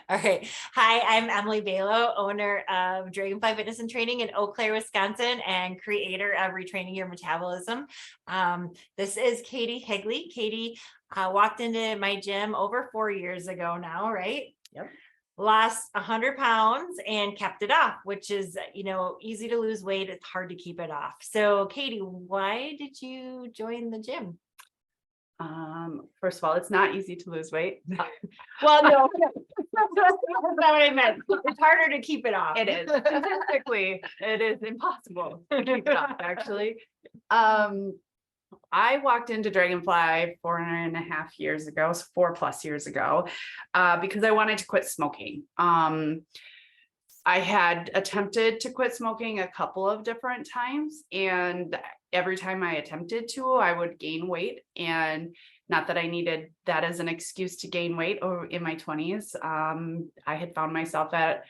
All right. Hi, I'm Emily Balow, owner of Dragonfly Fitness and Training in Eau Claire, Wisconsin, and creator of Re-Training Your Metabolism. This is Katy Higley. Katy walked into my gym over 4 years ago now, right? Yep. Lost 100 pounds and kept it off, which is, easy to lose weight. It's hard to keep it off. So Katy, why did you join the gym? First of all, it's not easy to lose weight. Well, no, that's not what I meant. It's harder to keep it off. It is. Statistically, it is impossible to keep it off, actually. I walked into Dragonfly 4.5 years ago, so 4+ years ago, because I wanted to quit smoking. I had attempted to quit smoking a couple of different times, and every time I attempted to, I would gain weight. And not that I needed that as an excuse to gain weight in my 20s. I had found myself at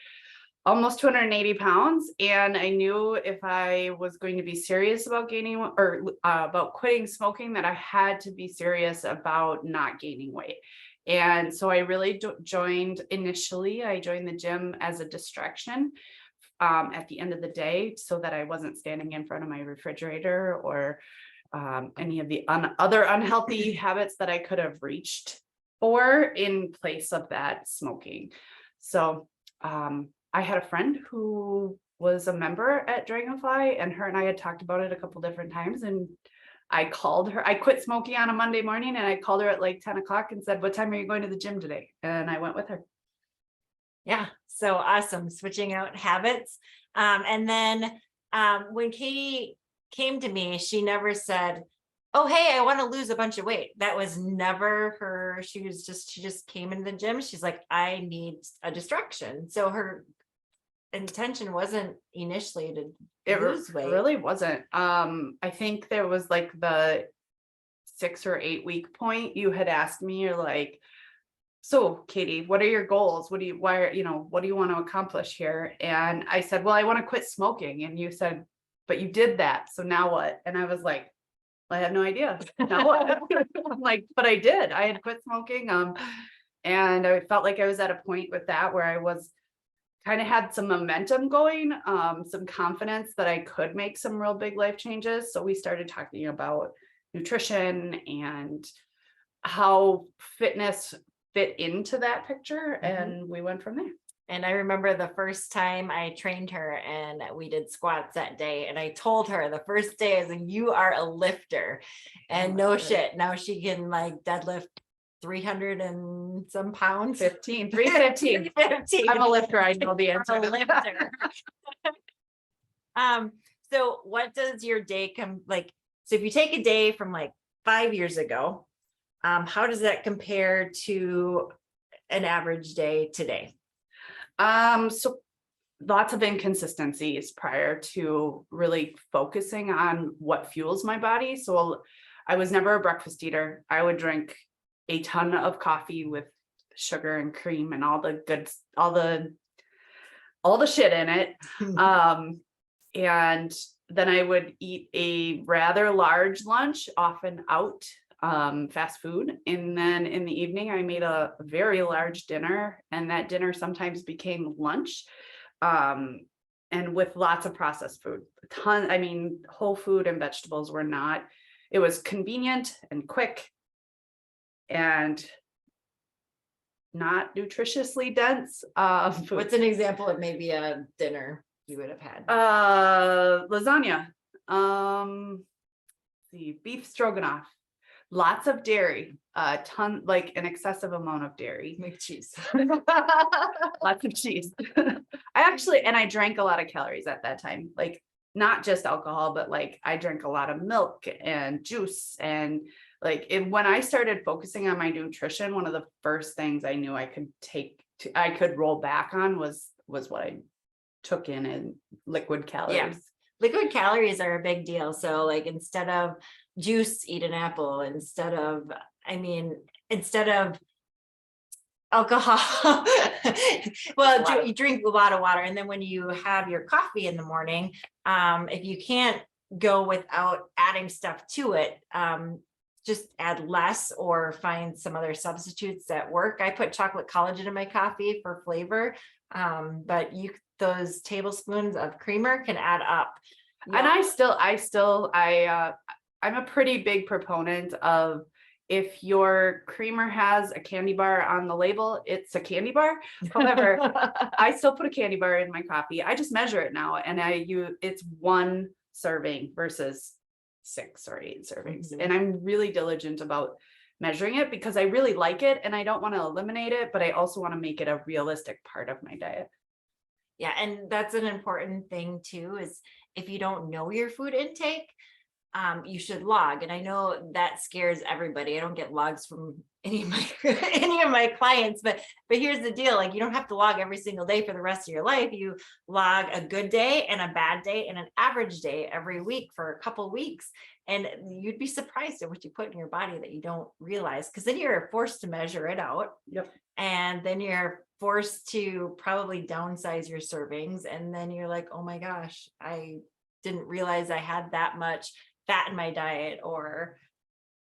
almost 280 pounds. And I knew if I was going to be serious about gaining or about quitting smoking, that I had to be serious about not gaining weight. And so I really joined initially, I joined the gym as a distraction at the end of the day, so that I wasn't standing in front of my refrigerator or any of the other unhealthy habits that I could have reached for in place of that smoking. So I had a friend who was a member at Dragonfly, and her and I had talked about it a couple different times, and I called her. I quit smoking on a Monday morning, and I called her at like 10 o'clock and said, "What time are you going to the gym today?" And I went with her. Yeah, so awesome. Switching out habits. And then when Katy came to me, she never said, "Oh, hey, I want to lose a bunch of weight." That was never her. She just came into the gym. She's like, "I need a distraction." So her intention wasn't initially to lose weight. It really wasn't. I think there was like the 6 or 8 week point. You had asked me, you're like, "So Katy, what are your goals? What do you want to accomplish here?" And I said, "Well, I want to quit smoking." And you said, "But you did that. So now what?" And I was like, "I have no idea. Now what?" I'm like, "But I did. I had quit smoking." And I felt like I was at a point with that where I was kind of had some momentum going, some confidence that I could make some real big life changes. So we started talking about nutrition and how fitness fit into that picture, and we went from there. And I remember the first time I trained her and we did squats that day. And I told her the first day, I was like, "You are a lifter." And no shit. Now she can like deadlift 300 and some pounds. 315. I'm a lifter. I know the answer. I'm a lifter. So what does your day come like? So if you take a day from like 5 years ago, how does that compare to an average day today? So lots of inconsistencies prior to really focusing on what fuels my body. So I was never a breakfast eater. I would drink a ton of coffee with sugar and cream and all the good, all the shit in it. And then I would eat a rather large lunch, often out, fast food. And then in the evening, I made a very large dinner, and that dinner sometimes became lunch. And with lots of processed food, whole food and vegetables were not, it was convenient and quick and not nutritiously dense. Food. What's an example of maybe a dinner you would have had? Lasagna, beef stroganoff, lots of dairy, a ton, like an excessive amount of dairy. Make cheese. Lots of cheese. I drank a lot of calories at that time, like not just alcohol, but like I drank a lot of milk and juice. And when I started focusing on my nutrition, one of the first things I knew I could roll back on was what I took in liquid calories. Yeah. Liquid calories are a big deal. So like instead of juice, eat an apple. Instead of alcohol, well, you drink a lot of water. And then when you have your coffee in the morning, if you can't go without adding stuff to it, just add less or find some other substitutes that work. I put chocolate collagen in my coffee for flavor. But those tablespoons of creamer can add up. And I'm a pretty big proponent of, if your creamer has a candy bar on the label, it's a candy bar. However, I still put a candy bar in my coffee. I just measure it now, and it's 1 serving versus 6 or 8 servings. And I'm really diligent about measuring it because I really like it and I don't want to eliminate it, but I also want to make it a realistic part of my diet. Yeah, and that's an important thing too, is if you don't know your food intake, you should log. And I know that scares everybody. I don't get logs from any of my clients, but here's the deal. Like, you don't have to log every single day for the rest of your life. You log a good day and a bad day and an average day every week for a couple weeks. And you'd be surprised at what you put in your body that you don't realize, because then you're forced to measure it out. Yep. And then you're forced to probably downsize your servings. And then you're like, oh my gosh, I didn't realize I had that much fat in my diet, or,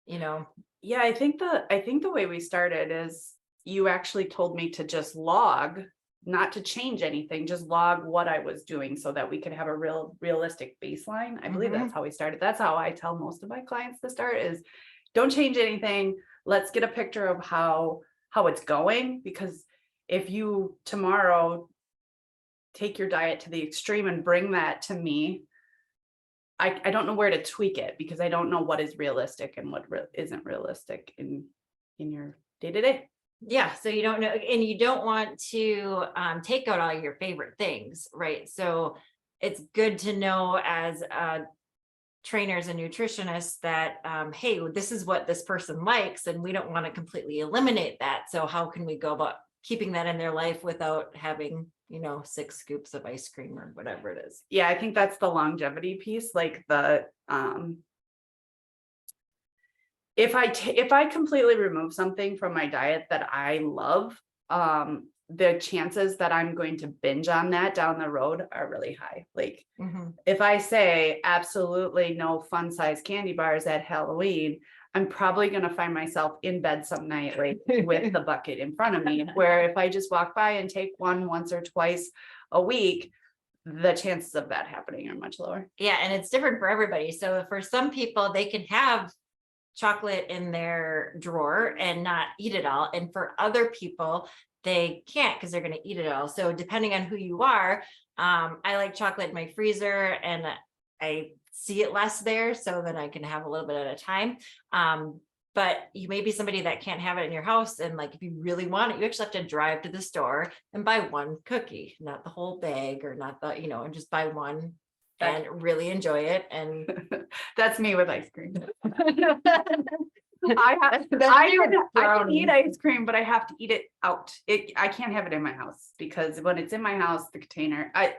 Yeah, I think the way we started is you actually told me to just log, not to change anything, just log what I was doing so that we could have a realistic baseline. I believe that's how we started. That's how I tell most of my clients to start, is don't change anything. Let's get a picture of how it's going, because if you tomorrow take your diet to the extreme and bring that to me, I don't know where to tweak it, because I don't know what is realistic and what isn't realistic in your day-to-day. Yeah. So you don't know, and you don't want to take out all your favorite things, right? So it's good to know as trainers and nutritionists that, hey, this is what this person likes, and we don't want to completely eliminate that. So how can we go about keeping that in their life without having 6 scoops of ice cream or whatever it is? Yeah, I think that's the longevity piece. Like if I completely remove something from my diet that I love, the chances that I'm going to binge on that down the road are really high. Like if I say absolutely no fun size candy bars at Halloween, I'm probably going to find myself in bed some night, like with the bucket in front of me, where if I just walk by and take one once or twice a week, the chances of that happening are much lower. Yeah. And it's different for everybody. So for some people, they can have chocolate in their drawer and not eat it all. And for other people, they can't, because they're going to eat it all. So depending on who you are, I like chocolate in my freezer, and I see it less there, so that I can have a little bit at a time. But you may be somebody that can't have it in your house. And like, if you really want it, you actually have to drive to the store and buy one cookie, not the whole bag, or not the, and just buy one and really enjoy it. And that's me with ice cream. I can eat ice cream, but I have to eat it out. I can't have it in my house, because when it's in my house, the container, I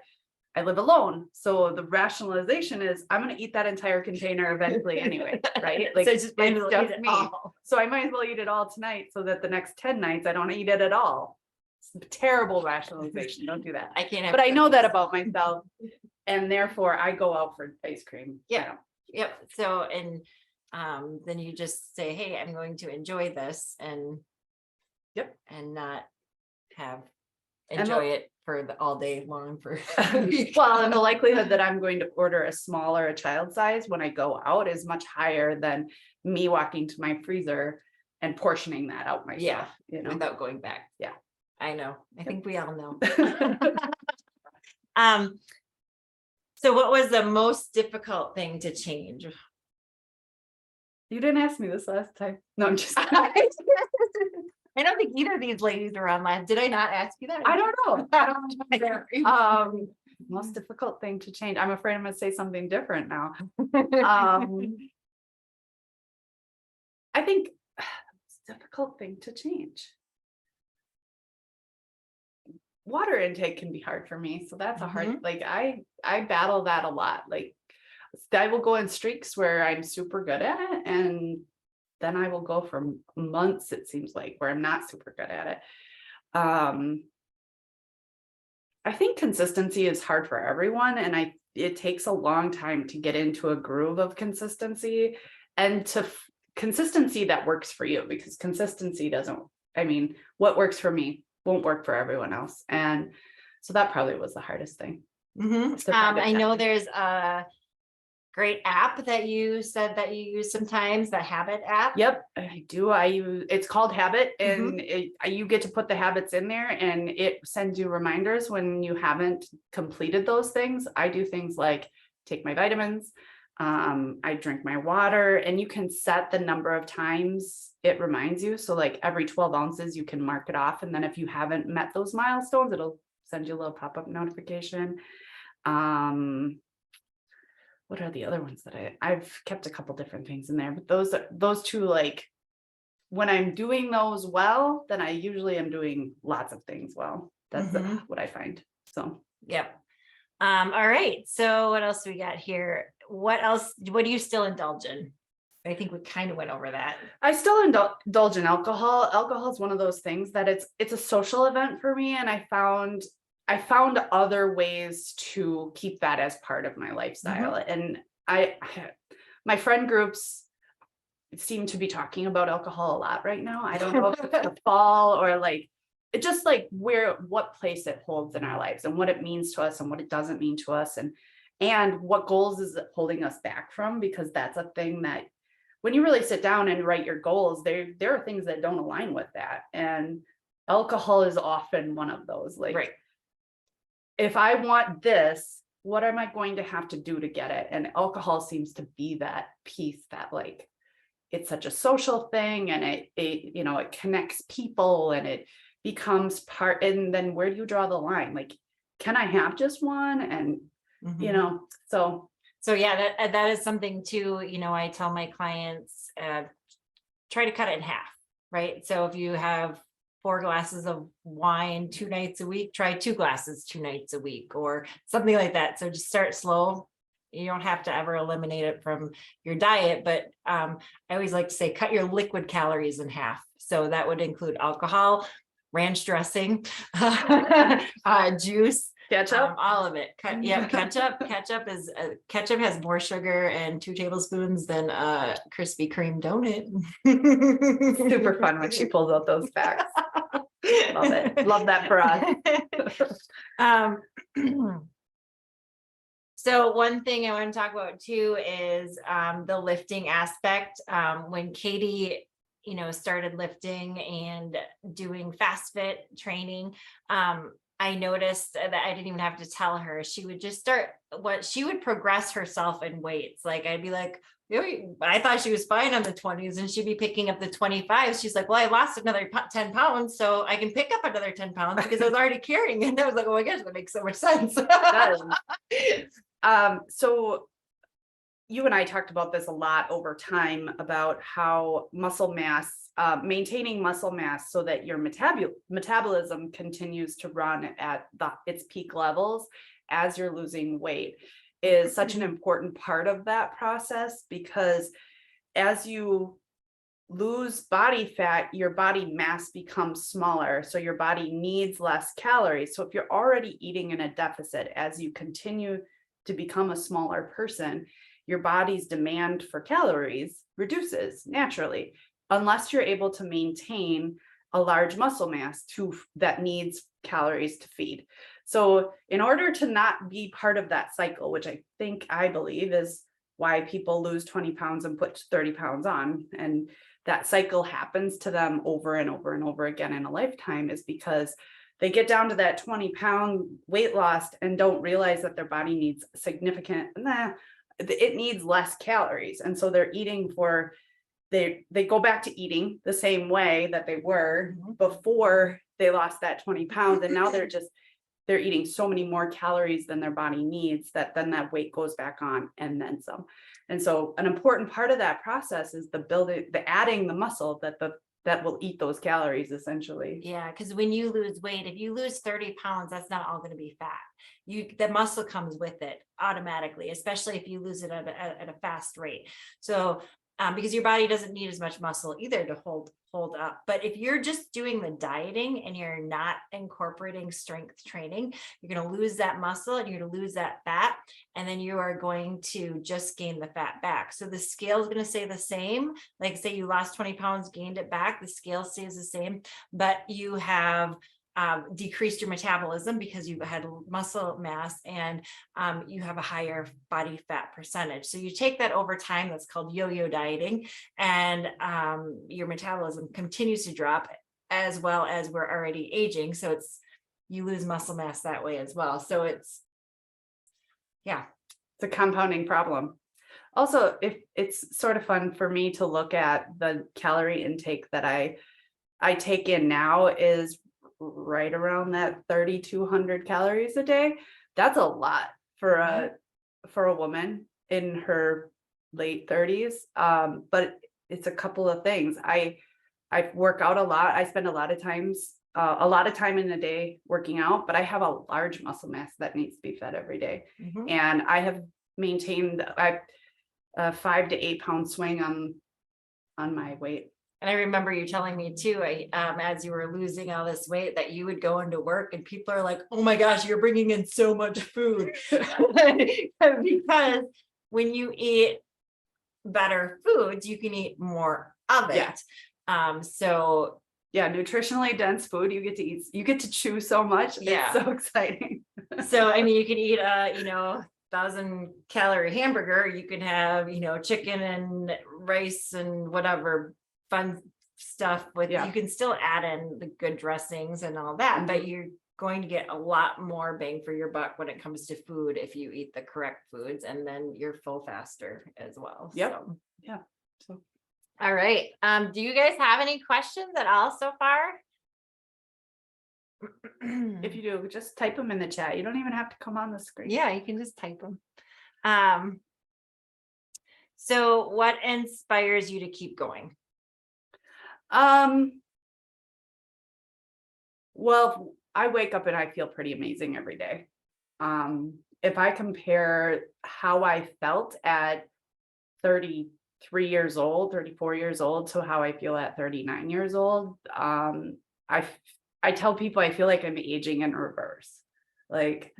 live alone. So the rationalization is I'm going to eat that entire container eventually anyway, right? Like, so just me. all. So I might as well eat it all tonight, so that the next 10 nights I don't eat it at all. It's a terrible rationalization. Don't do that. I can't have but I know that about myself, and therefore I go out for ice cream. Yeah. Yep. So, and then you just say, hey, I'm going to enjoy this, and and not enjoy it for all day long for well, and the likelihood that I'm going to order a smaller, a child size when I go out is much higher than me walking to my freezer and portioning that out myself, without going back. Yeah, I know. I think we all know. So what was the most difficult thing to change? You didn't ask me this last time. No, I'm just kidding. I don't think either of these ladies are online. Did I not ask you that? I don't know. Most difficult thing to change. I'm afraid I'm going to say something different now. I think it's a difficult thing to change. Water intake can be hard for me. So that's a hard, like I battle that a lot. Like I will go in streaks where I'm super good at it, and then I will go for months, it seems like, where I'm not super good at it. I think consistency is hard for everyone, and it takes a long time to get into a groove of consistency, and consistency that works for you, because consistency what works for me won't work for everyone else. And so that probably was the hardest thing. I know there's a great app that you said that you use sometimes, the Habit app. Yep, I do. It's called Habit, and you get to put the habits in there, and it sends you reminders when you haven't completed those things. I do things like take my vitamins, I drink my water, and you can set the number of times it reminds you. So like every 12 ounces, you can mark it off. And then if you haven't met those milestones, it'll send you a little pop-up notification. What are the other ones that I've kept a couple different things in there, but those two, like when I'm doing those well, then I usually am doing lots of things well. That's what I find. So, yep. All right. So what else we got here? What do you still indulge in? I think we kind of went over that. I still indulge in alcohol. Alcohol is one of those things that it's a social event for me. And I found other ways to keep that as part of my lifestyle. And my friend groups seem to be talking about alcohol a lot right now. I don't know if it's the fall or like, it just like what place it holds in our lives and what it means to us and what it doesn't mean to us. And what goals is it holding us back from? Because that's a thing that when you really sit down and write your goals, there are things that don't align with that. And alcohol is often one of those. Like, right. If I want this, what am I going to have to do to get it? And alcohol seems to be that piece that like, it's such a social thing, and it connects people, and it becomes part. And then where do you draw the line? Like, can I have just one? And, so yeah, that is something too, I tell my clients, try to cut it in half, right? So if you have 4 glasses of wine 2 nights a week, try 2 glasses 2 nights a week or something like that. So just start slow. You don't have to ever eliminate it from your diet, but I always like to say, cut your liquid calories in half. So that would include alcohol, ranch dressing, juice, ketchup, all of it. Ketchup. Ketchup has more sugar and 2 tablespoons than a Krispy Kreme donut. Super fun when she pulls out those facts. Love it. Love that for us. So one thing I want to talk about too is the lifting aspect. When Katie, started lifting and doing fast fit training, I noticed that I didn't even have to tell her. She would just she would progress herself in weights. Like I'd be like, I thought she was fine on the 20s, and she'd be picking up the 25s. She's like, well, I lost another 10 pounds, so I can pick up another 10 pounds because I was already carrying it. And I was like, oh my gosh, that makes so much sense. So you and I talked about this a lot over time about how muscle mass, maintaining muscle mass so that your metabolism continues to run at its peak levels as you're losing weight is such an important part of that process, because as you lose body fat, your body mass becomes smaller. So your body needs less calories. So if you're already eating in a deficit, as you continue to become a smaller person, your body's demand for calories reduces naturally, unless you're able to maintain a large muscle mass that needs calories to feed. So in order to not be part of that cycle, which I believe is why people lose 20 pounds and put 30 pounds on, and that cycle happens to them over and over and over again in a lifetime, is because they get down to that 20-pound weight loss and don't realize that their body needs it needs less calories. And so they're eating they go back to eating the same way that they were before they lost that 20 pounds. And now they're eating so many more calories than their body needs, that then that weight goes back on and then some. And so an important part of that process is adding the muscle that will eat those calories essentially. Yeah, because when you lose weight, if you lose 30 pounds, that's not all going to be fat. The muscle comes with it automatically, especially if you lose it at a fast rate. So because your body doesn't need as much muscle either to hold up. But if you're just doing the dieting and you're not incorporating strength training, you're going to lose that muscle and you're going to lose that fat, and then you are going to just gain the fat back. So the scale is going to stay the same. Like say you lost 20 pounds, gained it back, the scale stays the same, but you have decreased your metabolism because you've had muscle mass, and you have a higher body fat percentage. So you take that over time, that's called yo-yo dieting, and your metabolism continues to drop, as well as we're already aging. So you lose muscle mass that way as well. So it's a compounding problem. Also, if it's sort of fun for me to look at the calorie intake that I take in now is right around that 3,200 calories a day. That's a lot for a woman in her late 30s. But it's a couple of things. I work out a lot. I spend a lot of time in the day working out, but I have a large muscle mass that needs to be fed every day. And I have maintained a 5 to 8 pound swing on my weight. And I remember you telling me too, as you were losing all this weight, that you would go into work and people are like, oh my gosh, you're bringing in so much food. Because when you eat better foods, you can eat more of it. So yeah, nutritionally dense food, you get to eat, you get to chew so much. It's so exciting. So, I mean, you can eat 1,000-calorie hamburger, you can have, chicken and rice and whatever fun stuff with, you can still add in the good dressings and all that, but you're going to get a lot more bang for your buck when it comes to food if you eat the correct foods, and then you're full faster as well. So. All right. Do you guys have any questions at all so far? If you do, just type them in the chat. You don't even have to come on the screen. Yeah, you can just type them. So what inspires you to keep going? Well, I wake up and I feel pretty amazing every day. If I compare how I felt at 33 years old, 34 years old to how I feel at 39 years old, I tell people I feel like I'm aging in reverse. Like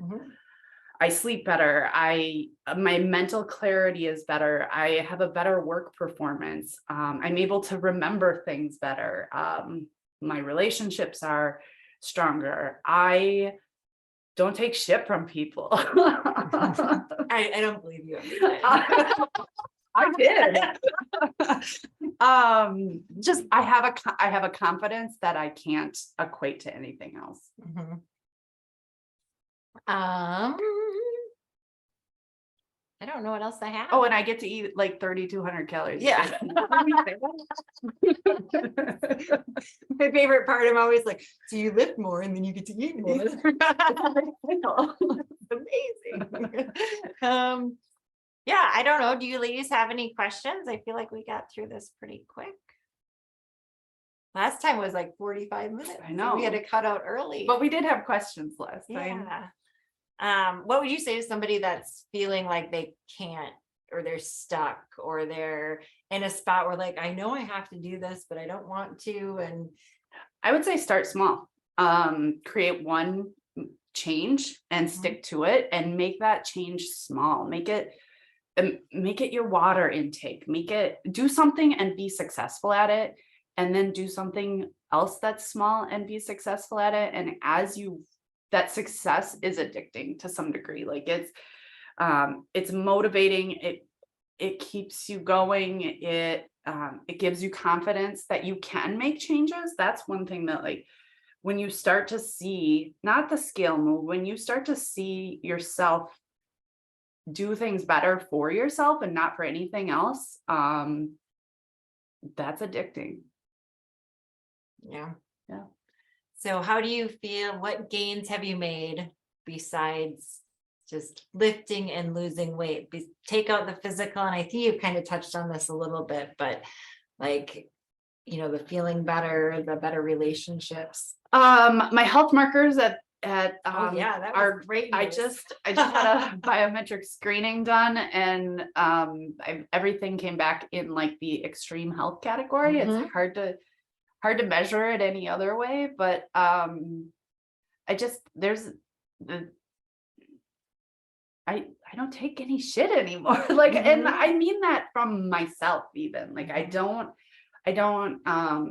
I sleep better. My mental clarity is better. I have a better work performance. I'm able to remember things better. My relationships are stronger. I don't take shit from people. I don't believe you. I did. Just I have a confidence that I can't equate to anything else. I don't know what else I have. Oh, and I get to eat like 3,200 calories. Yeah. My favorite part, I'm always like, so you lift more and then you get to eat more. It's amazing. Yeah, I don't know. Do you ladies have any questions? I feel like we got through this pretty quick. Last time was like 45 minutes. I know. So we had to cut out early. But we did have questions last time. What would you say to somebody that's feeling like they can't, or they're stuck, or they're in a spot where like, I know I have to do this, but I don't want to? And I would say start small. Create one change and stick to it, and make that change small. Make it your water intake. Do something and be successful at it, and then do something else that's small and be successful at it. And that success is addicting to some degree. Like it's motivating. It keeps you going. It gives you confidence that you can make changes. That's one thing that, like, when you start to see, not the scale move, when you start to see yourself do things better for yourself and not for anything else, that's addicting. Yeah. So how do you feel? What gains have you made besides just lifting and losing weight? Take out the physical, and I think you've kind of touched on this a little bit, but like, the feeling better, the better relationships. My health markers at at Oh yeah, that was our great I news. just had a biometric screening done, and everything came back in like the extreme health category. Mhm. It's hard to measure it any other way, but I just there's the I don't take any shit anymore. Like, and Mhm. I mean that from myself even. Like I don't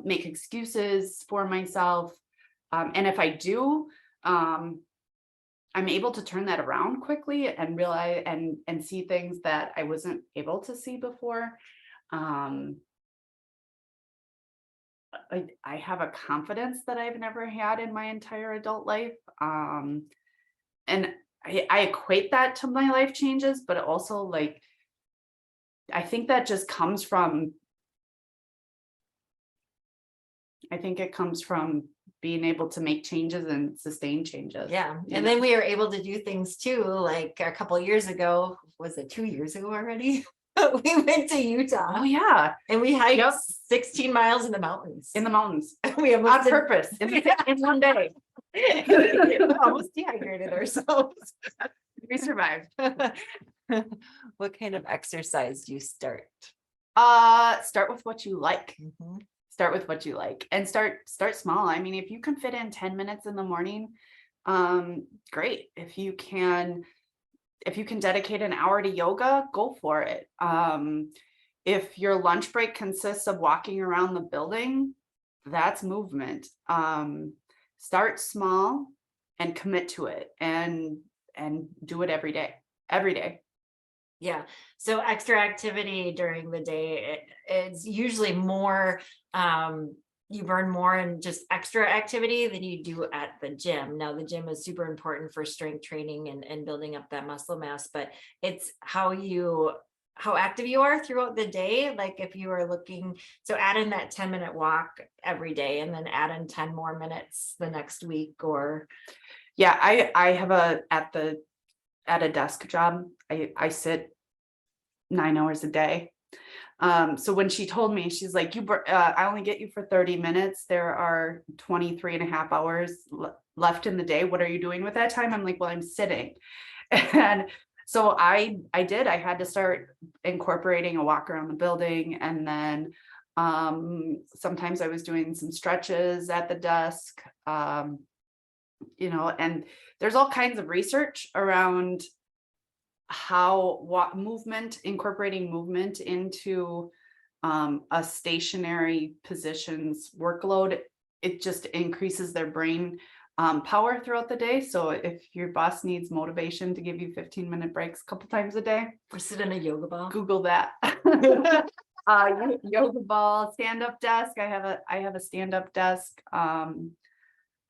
make excuses for myself. And if I do, I'm able to turn that around quickly and realize and see things that I wasn't able to see before. Um, I have a confidence that I've never had in my entire adult life. And I equate that to my life changes, but also like I think that just comes from I think it comes from being able to make changes and sustain changes. Yeah. You And know? then we were able to do things too, like a couple years ago, was it 2 years ago already? We went to Oh Utah yeah, and we hiked Yep. 16 miles in the mountains. in the mountains We on almost did- purpose in one day. we almost dehydrated ourselves. We survived. What kind of exercise do you start? Start with what you like. Mhm. Start with what you like and start small. I mean, if you can fit in 10 minutes in the morning, great. If you can dedicate an hour to yoga, go for it. If your lunch break consists of walking around the building, that's movement. Start small and commit to it and do it every day. Every day. Yeah. So extra activity during the day, it's usually more, you burn more in just extra activity than you do at the gym. Now, the gym is super important for strength training and building up that muscle mass, but it's how active you are throughout the day. Like if you are looking, so add in that 10-minute walk every day and then add in 10 more minutes the next week or. Yeah, I have at a desk job. I sit 9 hours a day. So when she told me, she's like, I only get you for 30 minutes. There are 23 and a half hours left in the day. What are you doing with that time? I'm like, well, I'm sitting. And so I had to start incorporating a walk around the building. And then sometimes I was doing some stretches at the desk, and there's all kinds of research around how incorporating movement into a stationary position's workload, it just increases their brain power throughout the day. So if your boss needs motivation to give you 15-minute breaks a couple times a day, Or sit in a yoga ball. Google that. Yoga ball, stand-up desk. I have a stand-up desk.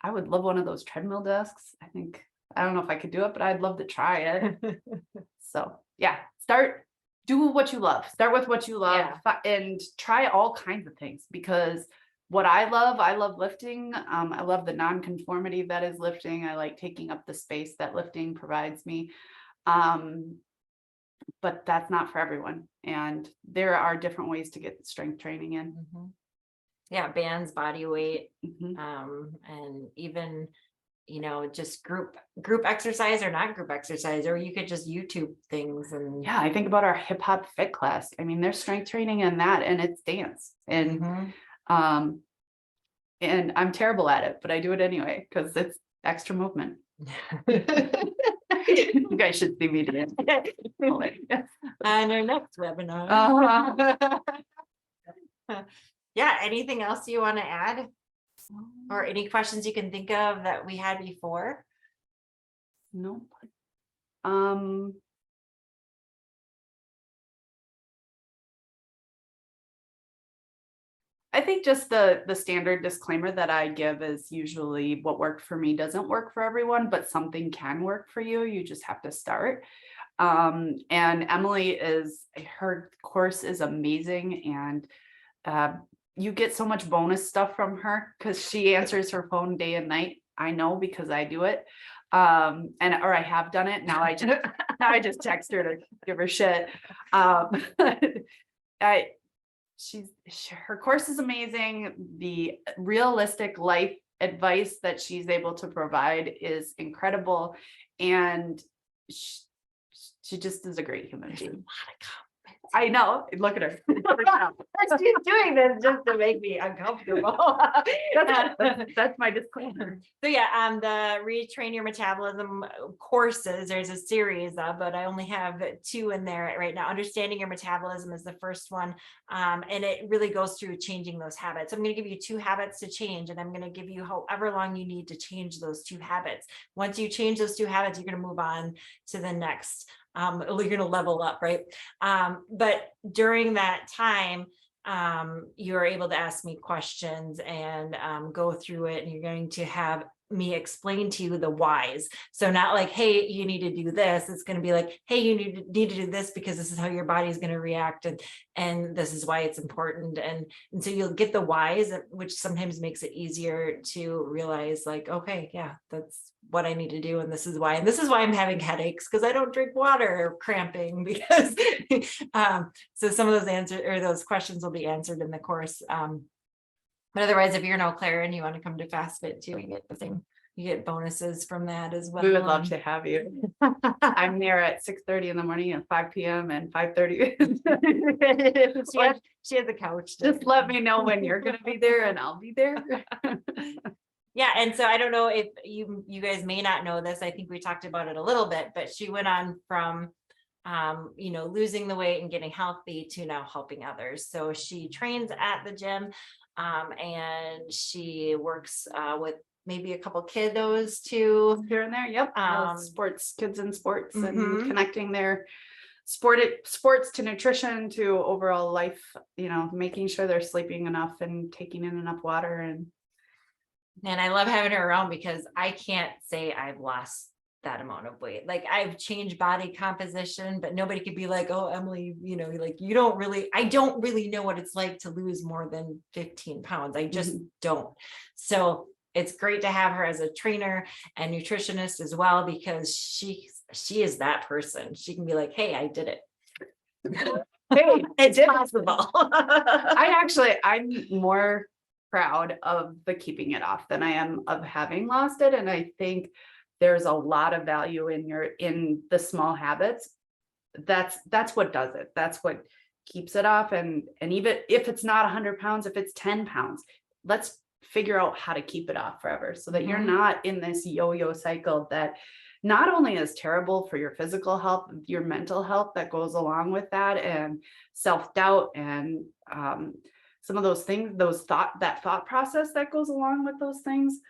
I would love one of those treadmill desks. I don't know if I could do it, but I'd love to try it. So yeah, do what you love. Start with what you love and try all kinds of things, because what I love lifting. I love the non-conformity that is lifting. I like taking up the space that lifting provides me. But that's not for everyone. And there are different ways to get strength training in. Mhm. Yeah, bands, body weight, Mhm. and even, just group exercise or not group exercise, or you could just YouTube things and Yeah, I think about our hip hop fit class. I mean, there's strength training in that, and it's dance. And Mhm. and I'm terrible at it, but I do it anyway because it's extra movement. You guys should see me dance. On our next webinar. Yeah, anything else you want to add? Or any questions you can think of that we had before? No. I think just the standard disclaimer that I give is usually what worked for me doesn't work for everyone, but something can work for you. You just have to start. And Emily her course is amazing, and you get so much bonus stuff from her because she answers her phone day and night. I know because I do it. Or I have done it. Now I just text her to give her shit. Her course is amazing. The realistic life advice that she's able to provide is incredible. And she just is a great human being. I know. Look at her. She's doing this just to make me uncomfortable. That's my disclaimer. So yeah, the Re-Train Your Metabolism courses, there's a series of, but I only have 2 in there right now. Understanding Your Metabolism is the first one. And it really goes through changing those habits. I'm going to give you 2 habits to change, and I'm going to give you however long you need to change those 2 habits. Once you change those 2 habits, you're going to move on to the next. You're going to level up, right? But during that time, you're able to ask me questions and go through it, and you're going to have me explain to you the whys. So not like, hey, you need to do this. It's going to be like, hey, you need to do this because this is how your body is going to react, and this is why it's important. And so you'll get the whys, which sometimes makes it easier to realize, like, okay, yeah, that's what I need to do, and this is why. And this is why I'm having headaches, because I don't drink water, or cramping, because so some of those answers or those questions will be answered in the course. But otherwise, if you're an Eau Claire and you want to come to FastFit too, you get the thing. You get bonuses from that as well. We would love to have you. I'm there at 6:30 in the morning and 5 p.m. and 5:30. She has a couch. Just let me know when you're going to be there, and I'll be there. Yeah, and so I don't know if you guys may not know this. I think we talked about it a little bit, but she went on from losing the weight and getting healthy to now helping others. So she trains at the gym, and she works with maybe a couple kiddos too Here and there. Yep. Sports, kids in sports, and Mhm. connecting their sports to nutrition to overall life, making sure they're sleeping enough and taking in enough water. And I love having her around, because I can't say I've lost that amount of weight. Like, I've changed body composition, but nobody could be like, oh, Emily, I don't really know what it's like to lose more than 15 pounds. I just don't. So it's great to have her as a trainer and nutritionist as well, because she is that person. She can be like, hey, I did it. Hey, it's possible. I'm more proud of the keeping it off than I am of having lost it. And I think there's a lot of value in the small habits. That's what does it. That's what keeps it off. And even if it's not 100 pounds, if it's 10 pounds, let's figure out how to keep it off forever, so that you're not in this yo-yo cycle that not only is terrible for your physical health, your mental health that goes along with that, and self-doubt, and some of those things, that thought process that goes along with those things.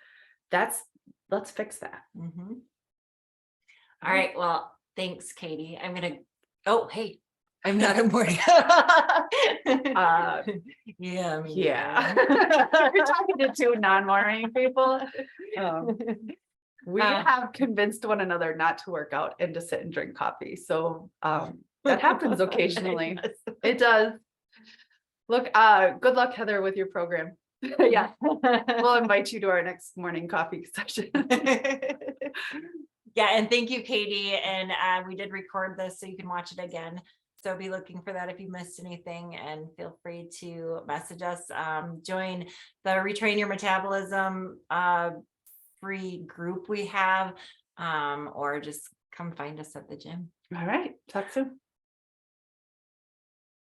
Let's fix that. All right. Well, thanks, Katie. Hey, I'm not a morning. Yeah. You're talking to 2 non-morning people. We have convinced one another not to work out and to sit and drink coffee. So that happens occasionally. It does. Look, good luck, Heather, with your program. Yeah. We'll invite you to our next morning coffee session. Yeah, and thank you, Katie. And we did record this, so you can watch it again. So be looking for that if you missed anything, and feel free to message us. Join the Re-Train Your Metabolism free group we have, or just come find us at the gym. All right. Talk soon.